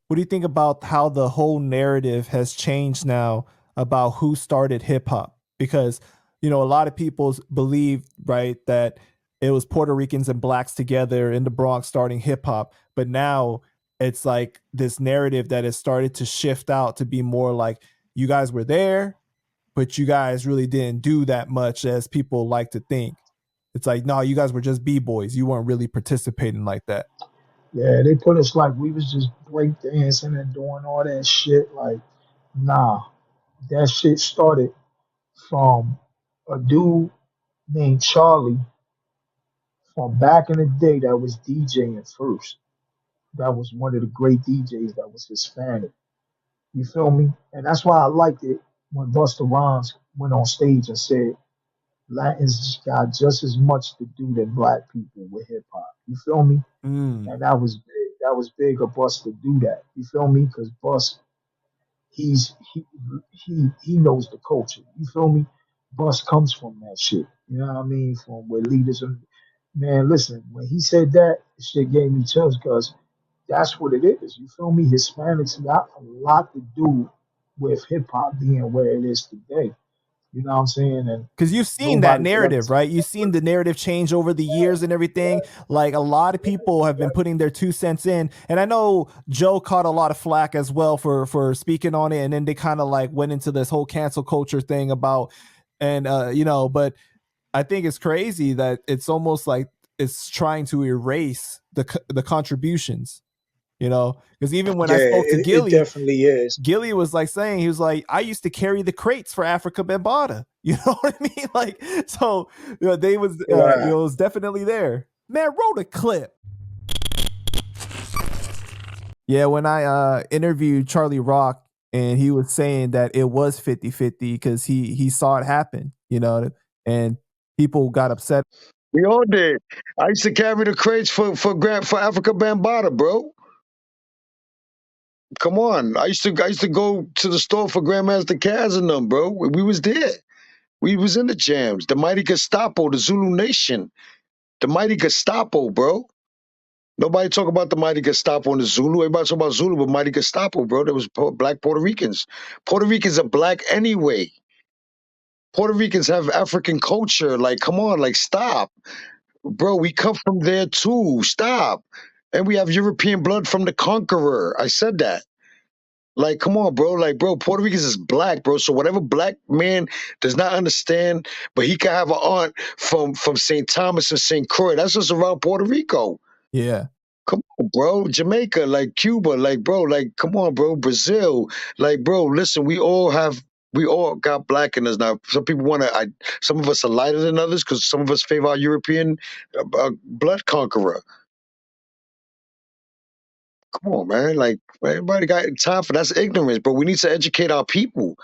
What do you think about how the whole narrative has changed now about who started hip hop? Because, a lot of people believe, right, that it was Puerto Ricans and blacks together in the Bronx starting hip hop. But now it's like this narrative that has started to shift out to be more like you guys were there, but you guys really didn't do that much as people like to think. It's like, no, you guys were just B-boys. You weren't really participating like that. Yeah, they put us like we was just break dancing and doing all that shit. Like, nah, that shit started from a dude named Charlie from back in the day that was DJing first. That was one of the great DJs that was Hispanic. You feel me? And that's why I liked it when Busta Rhymes went on stage and said Latins got just as much to do than black people with hip hop. You feel me? Mm, And that was big. That was big of Bus to do that. You feel me? Because Bus, he's he knows the culture. You feel me? Bus comes from that shit. You know what I mean? From where leaders are. Man, listen, when he said that, it shit gave me chills because that's what it is. You feel me? Hispanics got a lot to do with hip hop being where it is today. You know what I'm saying? And because you've seen that nobody could ever narrative, take right? You've seen the narrative change over the years and everything. Like a lot of people have been putting their 2 cents in, and I know Joe caught a lot of flack as well for speaking on it, and then they kind of like went into this whole cancel culture thing about, and but I think it's crazy that it's almost like it's trying to erase the contributions, because even when I Yeah, spoke to it Gilly, definitely is. Gilly was like saying, he was like, I used to carry the crates for Africa Bambaataa. You know what I mean? Like, so they was it Right. was definitely there. Man, roll a clip. Yeah, when I interviewed Charlie Rock, and he was saying that it was 50-50 because he saw it happen, and people got upset. We all did. I used to carry the crates for Africa Bambaataa, bro. Come on. I used to go to the store for Grandmaster Caz and them, bro. We was there. We was in the jams. The mighty Gestapo, the Zulu Nation. The mighty Gestapo, bro. Nobody talk about the mighty Gestapo and the Zulu. Everybody talk about Zulu, but mighty Gestapo, bro. There was black Puerto Ricans. Puerto Ricans are black anyway. Puerto Ricans have African culture. Like, come on, like, stop. Bro, we come from there too. Stop. And we have European blood from the conqueror. I said that. Like, come on, bro. Like, bro, Puerto Ricans is black, bro. So whatever black man does not understand, but he can have an aunt from St. Thomas and St. Croix. That's just around Puerto Rico. Yeah. Come on, bro. Jamaica, like Cuba, like, bro, like, come on, bro. Brazil, like, bro, listen, we all got black in us now. Some people some of us are lighter than others because some of us favor our European blood conqueror. Come on, man. Like, everybody got time for that's ignorance, but we need to educate our people.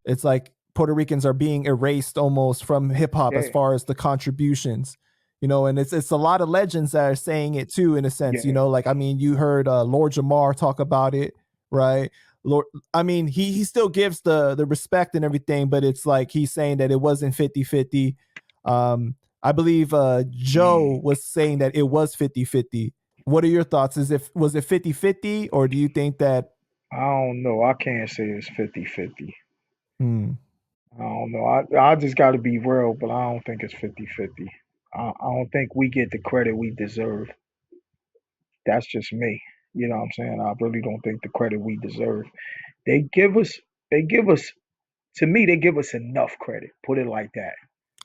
It's like Puerto Ricans are being erased almost from hip hop as Yeah, far as the contributions, and it's a lot of legends that are saying it too, in a sense, yeah, like, I mean, you heard Lord Jamar talk about it, right? Lord, I mean, he still gives the respect and everything, but it's like he's saying that it wasn't 50-50. I believe Joe mm, was saying that it was 50-50. What are your thoughts? Was it 50-50, or do you think that? I don't know. I can't say it's 50-50. Hmm, I don't know. I just got to be real, but I don't think it's 50-50. I don't think we get the credit we deserve. That's just me. You know what I'm saying? I really don't think the credit we deserve. They give us, they give us, to me, they give us enough credit. Put it like that.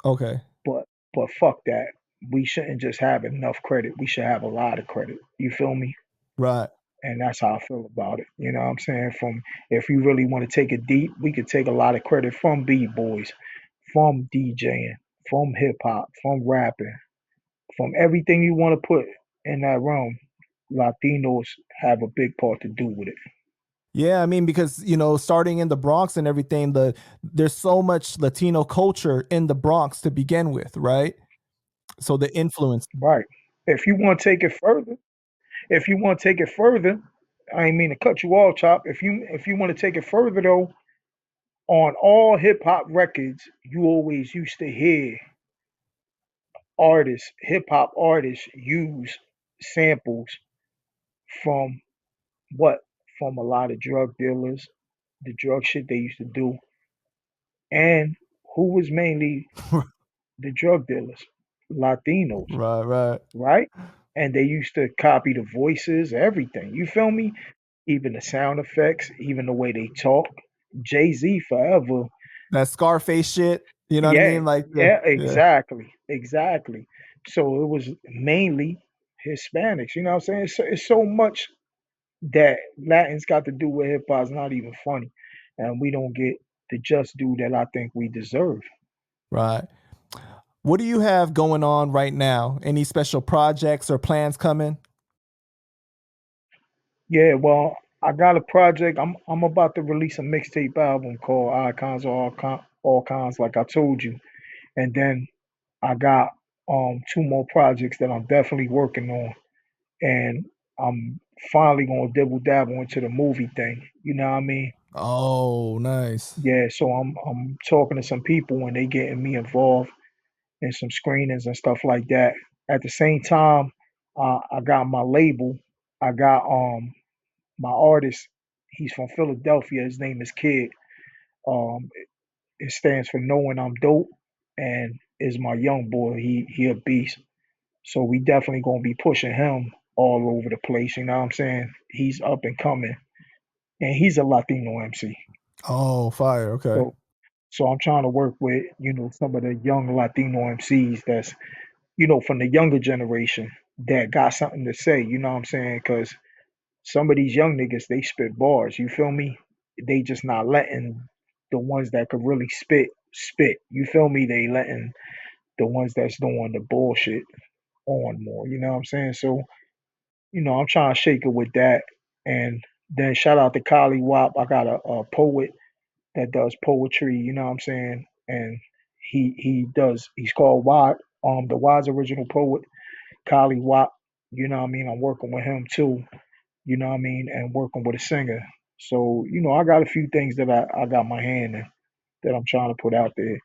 okay, But, but fuck that. We shouldn't just have enough credit. We should have a lot of credit. You feel me? right. And that's how I feel about it. You know what I'm saying? From if you really want to take it deep, we could take a lot of credit from B boys, from DJing, from hip hop, from rapping, from everything you want to put in that realm. Latinos have a big part to do with it. Yeah, I mean, because starting in the Bronx and everything, there's so much Latino culture in the Bronx to begin with, right? So the influence. Right. If you want to take it further, if you want to take it further, I ain't mean to cut you off, Chop. If you want to take it further though, on all hip hop records, you always used to hear hip hop artists use samples from what? From a lot of drug dealers, the drug shit they used to do, and who was mainly the drug dealers? Latinos, Right, right. right? And they used to copy the voices, everything. You feel me? Even the sound effects, even the way they talk. Jay Z forever. That Scarface shit. You know what I Yeah, mean? Like the yeah, yeah. exactly, exactly. So it was mainly Hispanics. You know what I'm saying? It's so much that Latins got to do with hip hop is not even funny, and we don't get the just due that I think we deserve. Right. What do you have going on right now? Any special projects or plans coming? Yeah, well, I got a project. I'm about to release a mixtape album called Icons of All Kinds, like I told you, and then I got two more projects that I'm definitely working on, and I'm finally gonna dibble dabble into the movie thing. You know what I mean? Oh, nice. Yeah, so I'm talking to some people and they getting me involved in some screenings and stuff like that. At the same time, I got my label. I got my artist. He's from Philadelphia. His name is Kid. It stands for Knowing I'm Dope, and is my young boy. He a beast. So we definitely gonna be pushing him all over the place. You know what I'm saying? He's up and coming, and he's a Latino MC. Oh, fire. Okay. So so I'm trying to work with some of the young Latino MCs that's from the younger generation that got something to say. You know what I'm saying? Because some of these young niggas they spit bars. You feel me? They just not letting the ones that could really spit. You feel me? They letting the ones that's doing the bullshit on more. You know what I'm saying? So I'm trying to shake it with that. And then shout out to Kali Wap. I got a poet that does poetry, you know what I'm saying? And he's called Wad, the Wad's original poet, Kali Wap. You know what I mean? I'm working with him too, you know what I mean, and working with a singer. So, I got a few things that I got my hand in that I'm trying to put out there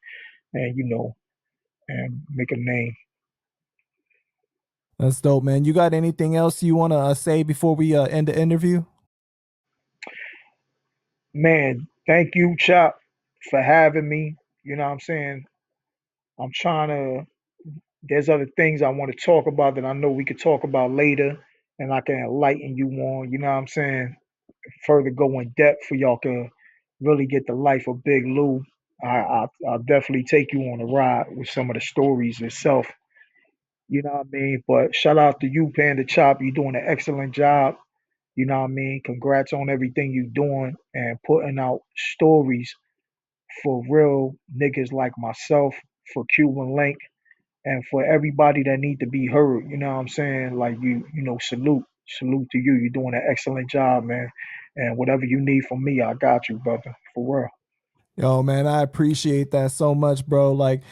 and and make a name. That's dope, man. You got anything else you want to say before we end the interview? Man, thank you, Chop, for having me. You know what I'm saying? I'm trying to There's other things I want to talk about that I know we could talk about later and I can enlighten you on, you know what I'm saying? Further go in depth for y'all can really get the life of Big Lou. I'll definitely take you on a ride with some of the stories itself. You know what I mean? But shout out to you, Panda Chop. You're doing an excellent job. You know what I mean? Congrats on everything you're doing and putting out stories for real niggas like myself, for Cuban Link, and for everybody that need to be heard. You know what I'm saying? Like salute to you. You're doing an excellent job, man. And whatever you need from me, I got you, brother, for real. Yo, man, I appreciate that so much, bro. Like,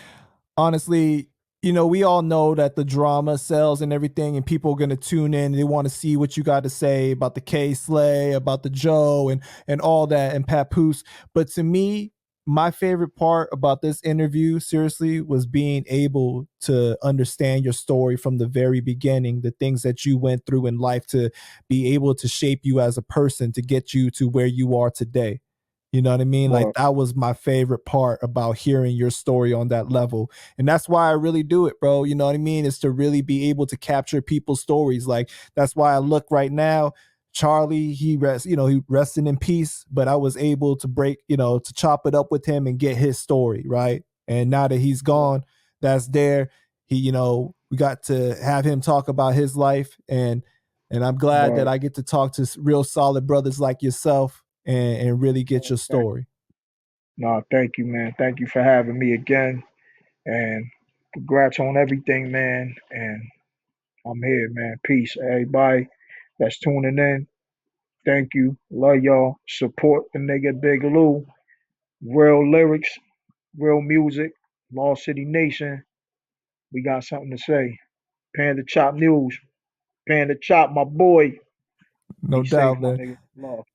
honestly, we all know that the drama sells and everything, and people are gonna tune in. They want to see what you got to say about the K Slay, about the Joe, and all that, and Papoose. But to me, my favorite part about this interview, seriously, was being able to understand your story from the very beginning, the things that you went through in life to be able to shape you as a person to get you to where you are today. You know what I mean? Like Well, that was my favorite part about hearing your story on that level. And that's why I really do it, bro. You know what I mean? Is to really be able to capture people's stories. Like that's why I look right now. Charlie, he rested in peace, but I was able to to chop it up with him and get his story, right? And now that he's well, gone, that's there. We got to have him talk about his life, and I'm glad that well, I get to talk to real solid brothers like yourself and really get well, your story. no, thank you, man. Thank you for having me again. And congrats on everything, man. And I'm here, man. Peace, everybody that's tuning in. Thank you. Love y'all. Support the nigga Big Lou. Real lyrics, real music. Lost City Nation. We got something to say. Panda Chop News. Panda Chop, my boy. No Be safe, doubt, my man. nigga. Love.